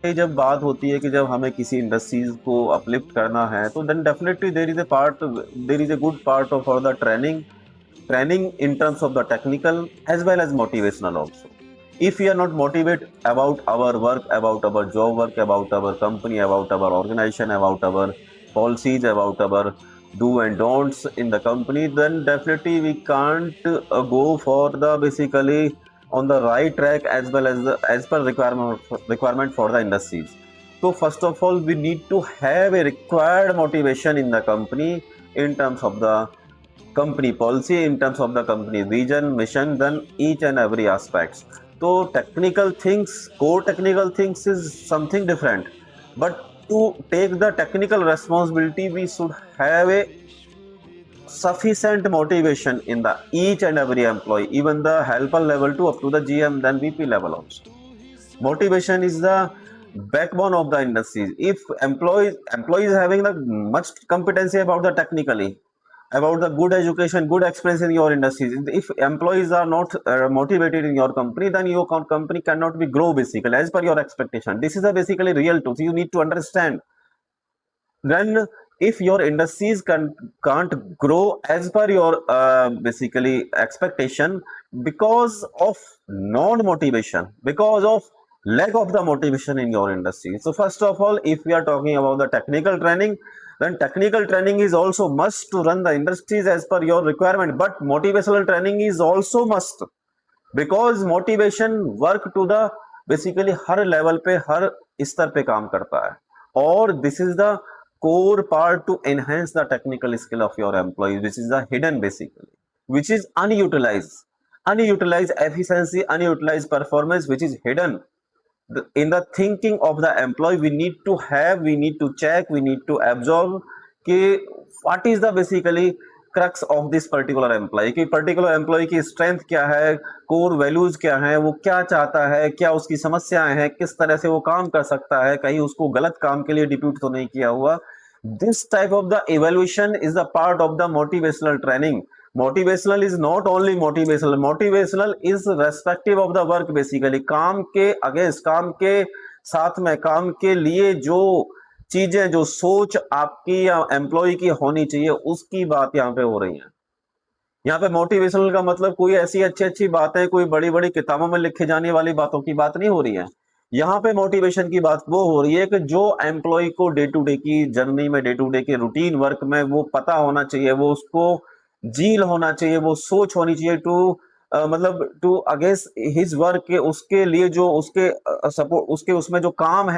ये जब बात होती है कि जब हमें किसी इंडस्ट्रीज को अपलिफ्ट करना है, तो then definitely there is a good part of for the training in terms of the technical as well as motivational also. If we are not motivated about our work, about our job work, about our company, about our organization, about our policies, about our do and don'ts in the company, then definitely we can't go for the basically on the right track as well as the as per requirement for the industries. So first of all, we need to have a required motivation in the company in terms of the company policy, in terms of the company vision, mission, then each and every aspects. So technical things, core technical things is something different. But to take the technical responsibility, we should have a sufficient motivation in the each and every employee, even the helper level to up to the GM, then VP level also. Motivation is the backbone of the industry. If employees having the much competency about the technically, about the good education, good experience in your industry, if employees are not motivated in your company, then your company cannot be grow basically as per your expectation. This is a basically real truth. You need to understand. Then if your industries can't grow as per your basically expectation because of non motivation, because of lack of the motivation in your industry. So first of all, if we are talking about the technical training, then technical training is also must to run the industries as per your requirement, but motivational training is also must, because motivation work to the basically her level पे हर स्तर पे काम करता है, और this is the core part to enhance the technical skill of your employees, which is the hidden basically, which is unutilized efficiency, unutilized performance, which is hidden in the thinking of the employee. We need to check, we need to absorb कि what is the basically crux of this particular employ, कि particular employ की strength क्या है, core values क्या है, वो क्या चाहता है, क्या उसकी समस्याएं हैं, किस तरह से वो काम कर सकता है, कहीं उसको गलत काम के लिए डिप्यूट तो नहीं किया हुआ. This type of the evaluation is a part of the motivational training. Motivational is not only motivational is respective of the work basically. काम के अगेंस्ट, काम के साथ में, काम के लिए जो चीजें, जो सोच आपकी या एम्प्लॉय की होनी चाहिए, उसकी बात यहाँ पे हो रही है. यहाँ पे मोटिवेशनल का मतलब कोई ऐसी अच्छी अच्छी बातें, कोई बड़ी बड़ी किताबों में लिखे जाने वाली बातों की बात नहीं हो रही है. यहाँ पे मोटिवेशन की बात वो हो रही है कि जो एम्प्लॉय को डे टू डे की जर्नी में, डे टू डे के रूटीन वर्क में वो पता होना चाहिए, वो उसको जील होना चाहिए, वो सोच होनी चाहिए टू मतलब टू अगेंस्ट हिज वर्क के, उसके लिए जो उसके सपोर्ट, उसके उसमें जो काम है